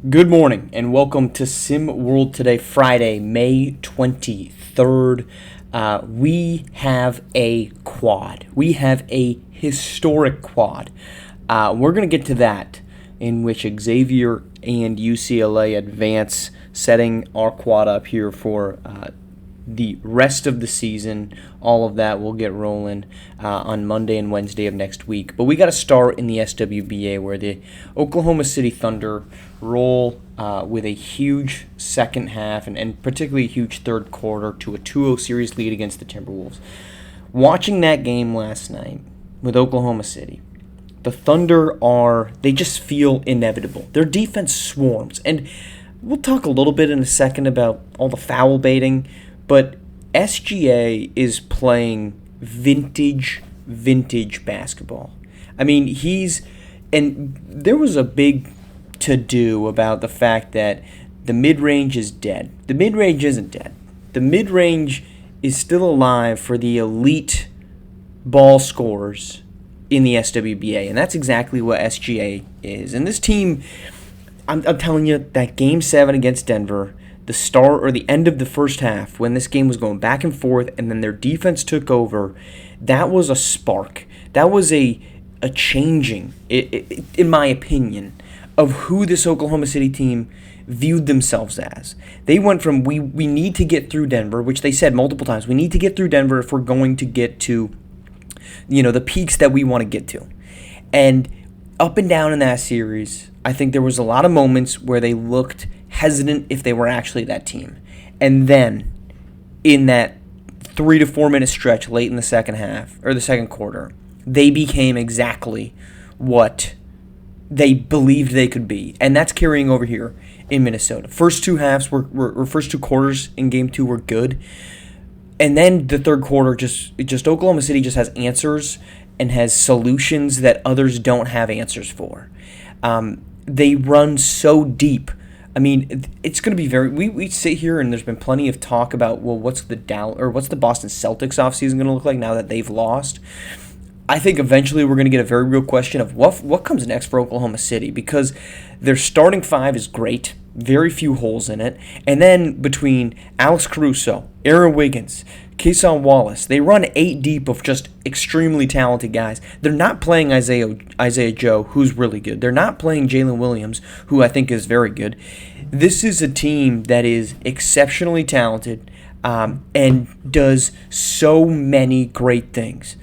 Good morning and welcome to SimWorld today, Friday, May 23rd. We have a quad. We have a historic quad. We're going to get to that, in which Xavier and UCLA advance, setting our quad up here for the rest of the season. All of that will get rolling on Monday and Wednesday of next week. But we got to start in the SWBA, where the Oklahoma City Thunder roll with a huge second half and particularly a huge third quarter to a 2-0 series lead against the Timberwolves. Watching that game last night with Oklahoma City, the Thunder they just feel inevitable. Their defense swarms. And we'll talk a little bit in a second about all the foul baiting, but SGA is playing vintage basketball. I mean, and there was a big to-do about the fact that the mid-range is dead. The mid-range isn't dead. The mid-range is still alive for the elite ball scorers in the SWBA, and that's exactly what SGA is. And this team, I'm telling you, that Game 7 against Denver, the start or the end of the first half, when this game was going back and forth and then their defense took over, that was a spark. That was a changing, in my opinion, of who this Oklahoma City team viewed themselves as. They went from we need to get through Denver, which they said multiple times, we need to get through Denver if we're going to get to, the peaks that we want to get to. And up and down in that series, I think there was a lot of moments where they looked hesitant if they were actually that team. And then in that 3 to 4 minute stretch late in the second half, or the second quarter, they became exactly what they believed they could be. And that's carrying over here in Minnesota. First two quarters in Game 2 were good. And then the third quarter, just Oklahoma City just has answers and has solutions that others don't have answers for. They run so deep. I mean, it's going to be we sit here and there's been plenty of talk about, well, what's the Boston Celtics offseason going to look like now that they've lost? I think eventually we're going to get a very real question of what comes next for Oklahoma City, because their starting five is great, very few holes in it, and then between Alex Caruso, Aaron Wiggins, Cason Wallace, they run 8 deep of just extremely talented guys. They're not playing Isaiah Joe, who's really good. They're not playing Jalen Williams, who I think is very good. This is a team that is exceptionally talented and does so many great things.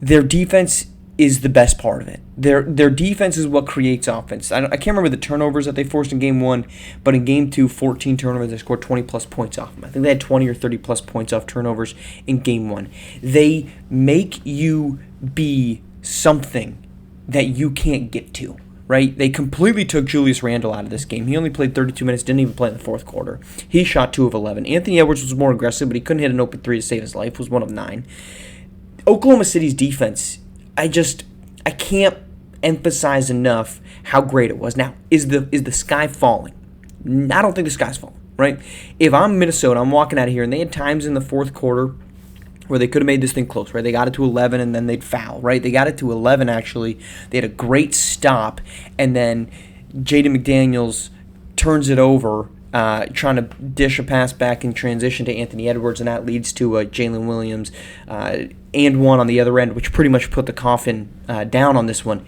Their defense is the best part of it. Their defense is what creates offense. I can't remember the turnovers that they forced in Game 1, but in Game 2, 14 turnovers, they scored 20-plus points off them. I think they had 20 or 30-plus points off turnovers in Game 1. They make you be something that you can't get to, right? They completely took Julius Randle out of this game. He only played 32 minutes, didn't even play in the fourth quarter. He shot 2 of 11. Anthony Edwards was more aggressive, but he couldn't hit an open 3 to save his life, was 1 of 9. Oklahoma City's defense, I can't emphasize enough how great it was. Now, is the sky falling? I don't think the sky's falling, right? If I'm Minnesota, I'm walking out of here, and they had times in the fourth quarter where they could have made this thing close, right? They got it to 11, and then they'd foul, right? They got it to 11, actually. They had a great stop, and then Jaden McDaniels turns it over, trying to dish a pass back in transition to Anthony Edwards, and that leads to Jalen Williams and one on the other end, which pretty much put the coffin down on this one.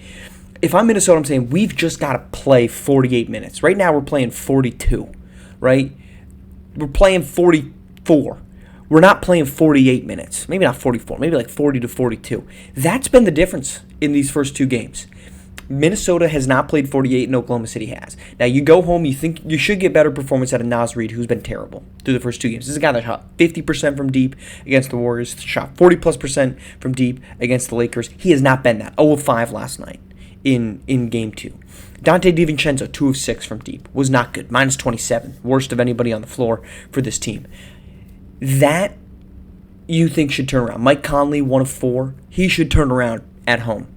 If I'm Minnesota, I'm saying we've just got to play 48 minutes. Right now we're playing 42, right? We're playing 44. We're not playing 48 minutes. Maybe not 44, maybe like 40 to 42. That's been the difference in these first two games. Minnesota has not played 48 and Oklahoma City has. Now, you go home, you think you should get better performance out of Naz Reid, who's been terrible through the first two games. This is a guy that shot 50% from deep against the Warriors, shot 40+% from deep against the Lakers. He has not been that. 0 of 5 last night in Game 2. Dante DiVincenzo, 2 of 6 from deep, was not good. Minus 27, worst of anybody on the floor for this team. That you think should turn around. Mike Conley, 1 of 4. He should turn around at home.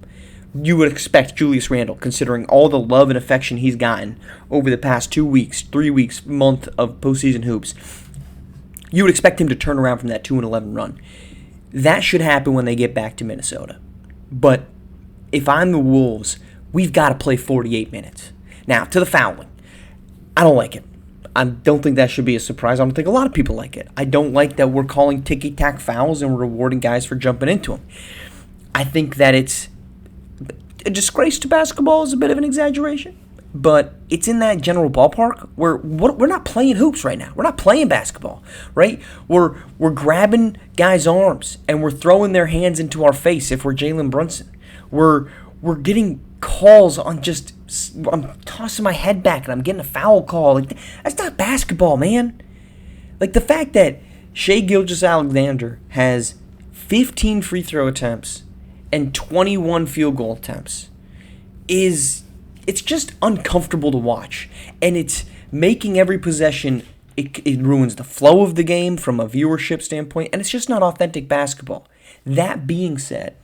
You would expect Julius Randle, considering all the love and affection he's gotten over the past 2 weeks, 3 weeks, month of postseason hoops, you would expect him to turn around from that 2-11 run. That should happen when they get back to Minnesota. But if I'm the Wolves, we've got to play 48 minutes. Now, to the fouling. I don't like it. I don't think that should be a surprise. I don't think a lot of people like it. I don't like that we're calling ticky-tack fouls and we're rewarding guys for jumping into them. I think that it's a disgrace to basketball is a bit of an exaggeration, but it's in that general ballpark where we're not playing hoops right now. We're not playing basketball, right? We're grabbing guys' arms and we're throwing their hands into our face if we're Jalen Brunson. We're getting calls on just, I'm tossing my head back and I'm getting a foul call. Like, that's not basketball, man. Like, the fact that Shai Gilgeous-Alexander has 15 free throw attempts and 21 field goal attempts it's just uncomfortable to watch. And it's making every possession, it ruins the flow of the game from a viewership standpoint, and it's just not authentic basketball. That being said,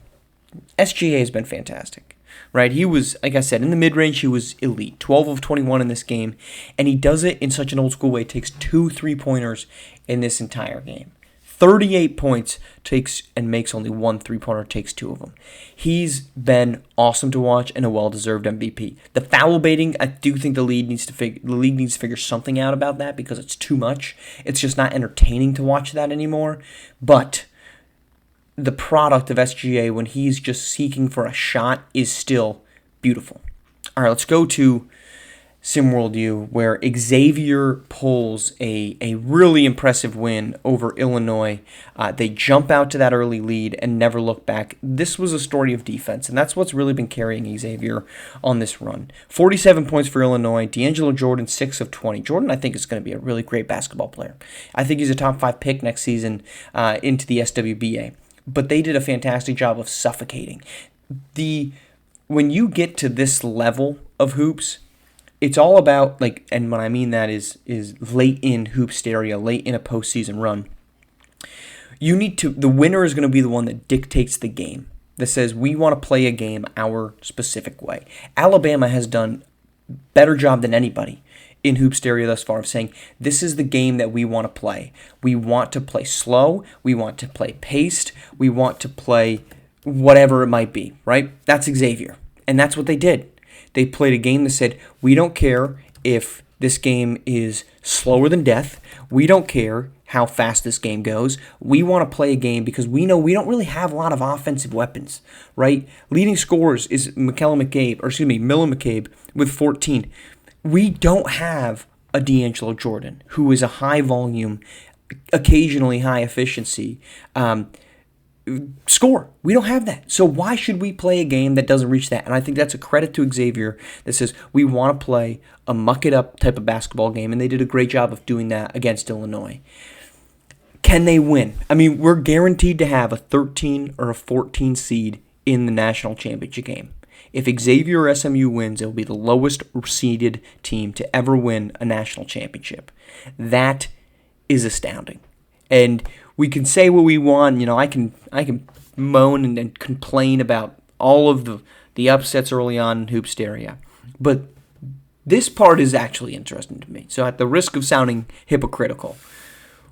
SGA has been fantastic, right? He was, like I said, in the mid-range, he was elite. 12 of 21 in this game, and he does it in such an old-school way. He takes 2 3-pointers in this entire game. 38 points, takes and makes only 1 3-pointer, takes 2 of them. He's been awesome to watch and a well-deserved MVP. The foul baiting, I do think the league needs to figure something out about that because it's too much. It's just not entertaining to watch that anymore. But the product of SGA when he's just seeking for a shot is still beautiful. All right, let's go to SimWorld U, where Xavier pulls a really impressive win over Illinois. They jump out to that early lead and never look back. This was a story of defense, and that's what's really been carrying Xavier on this run. 47 points for Illinois. D'Angelo Jordan, 6 of 20. Jordan, I think, is going to be a really great basketball player. I think he's a top 5 pick next season into the SWBA. But they did a fantastic job of suffocating. When you get to this level of hoops, it's all about, like, and what I mean that is late in Hoopsteria, late in a postseason run. The winner is going to be the one that dictates the game, that says we want to play a game our specific way. Alabama has done a better job than anybody in Hoopsteria thus far of saying, this is the game that we want to play. We want to play slow. We want to play paced. We want to play whatever it might be, right? That's Xavier. And that's what they did. They played a game that said, we don't care if this game is slower than death. We don't care how fast this game goes. We want to play a game because we know we don't really have a lot of offensive weapons, right? Leading scorers is Miller McCabe with 14. We don't have a D'Angelo Jordan, who is a high volume, occasionally high efficiency score. We don't have that. So why should we play a game that doesn't reach that? And I think that's a credit to Xavier that says we want to play a muck-it-up type of basketball game, and they did a great job of doing that against Illinois. Can they win? I mean, we're guaranteed to have a 13 or a 14 seed in the national championship game. If Xavier or SMU wins, it will be the lowest seeded team to ever win a national championship. That is astounding. And we can say what we want. You know, I can moan and complain about all of the upsets early on in Hoopsteria. But this part is actually interesting to me. So at the risk of sounding hypocritical,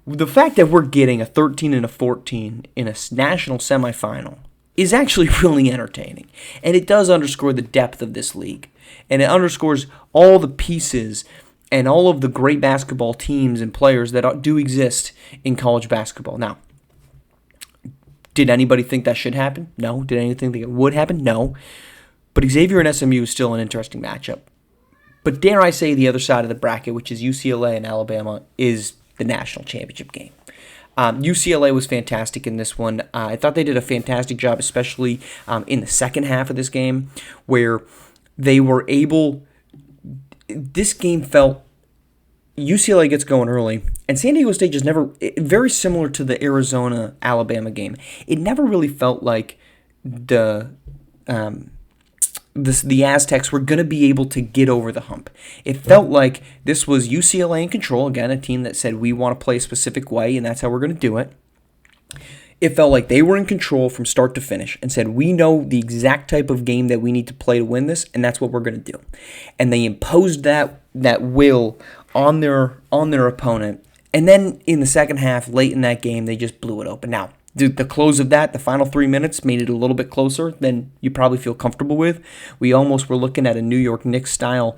the fact that we're getting a 13 and a 14 in a national semifinal is actually really entertaining. And it does underscore the depth of this league. And it underscores all the pieces and all of the great basketball teams and players that do exist in college basketball. Now, did anybody think that should happen? No. Did anything think it would happen? No. But Xavier and SMU is still an interesting matchup. But dare I say the other side of the bracket, which is UCLA and Alabama, is the national championship game. UCLA was fantastic in this one. I thought they did a fantastic job, especially in the second half of this game, where they were able. This game felt UCLA gets going early, and San Diego State just never. Very similar to the Arizona-Alabama game. It never really felt like the Aztecs were going to be able to get over the hump. It felt like this was UCLA in control, again, a team that said we want to play a specific way, and that's how we're going to do it. It felt like they were in control from start to finish and said, we know the exact type of game that we need to play to win this, and that's what we're going to do. And they imposed that will on their opponent. And then in the second half, late in that game, they just blew it open. Now, the close of that, the final 3 minutes, made it a little bit closer than you probably feel comfortable with. We almost were looking at a New York Knicks style,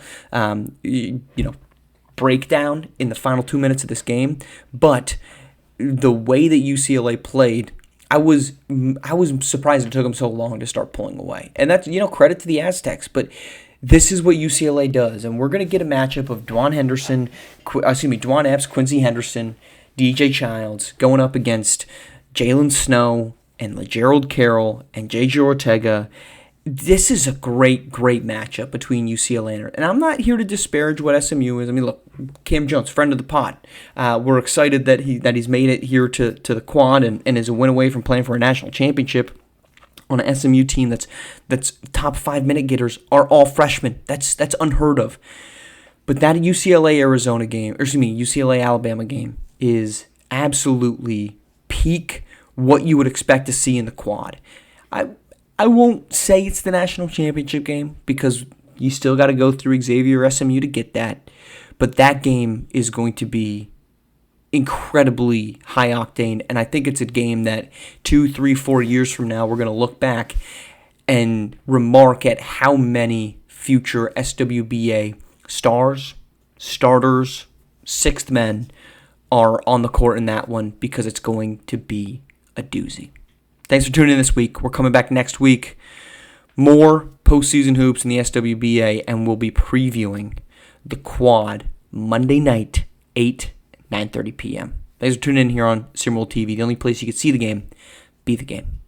breakdown in the final 2 minutes of this game, but the way that UCLA played, I was surprised it took them so long to start pulling away. And that's, credit to the Aztecs, but this is what UCLA does. And we're going to get a matchup of Dwan Epps, Quincy Henderson, DJ Childs going up against Jalen Snow and LeGerald Carroll and J.J. Ortega. This is a great, great matchup between UCLA and I'm not here to disparage what SMU is. I mean, look, Cam Jones, friend of the pod. We're excited that he's made it here to the quad and is a win away from playing for a national championship on an SMU team that's top 5 minute getters are all freshmen. That's unheard of. But that UCLA Alabama game is absolutely peak what you would expect to see in the quad. I won't say it's the national championship game because you still got to go through Xavier SMU to get that. But that game is going to be incredibly high octane. And I think it's a game that 2, 3, 4 years from now, we're going to look back and remark at how many future SWBA stars, starters, sixth men are on the court in that one because it's going to be a doozy. Thanks for tuning in this week. We're coming back next week. More postseason hoops in the SWBA, and we'll be previewing the quad Monday night, 9:30 p.m. Thanks for tuning in here on SimWorld TV, the only place you can see the game, be the game.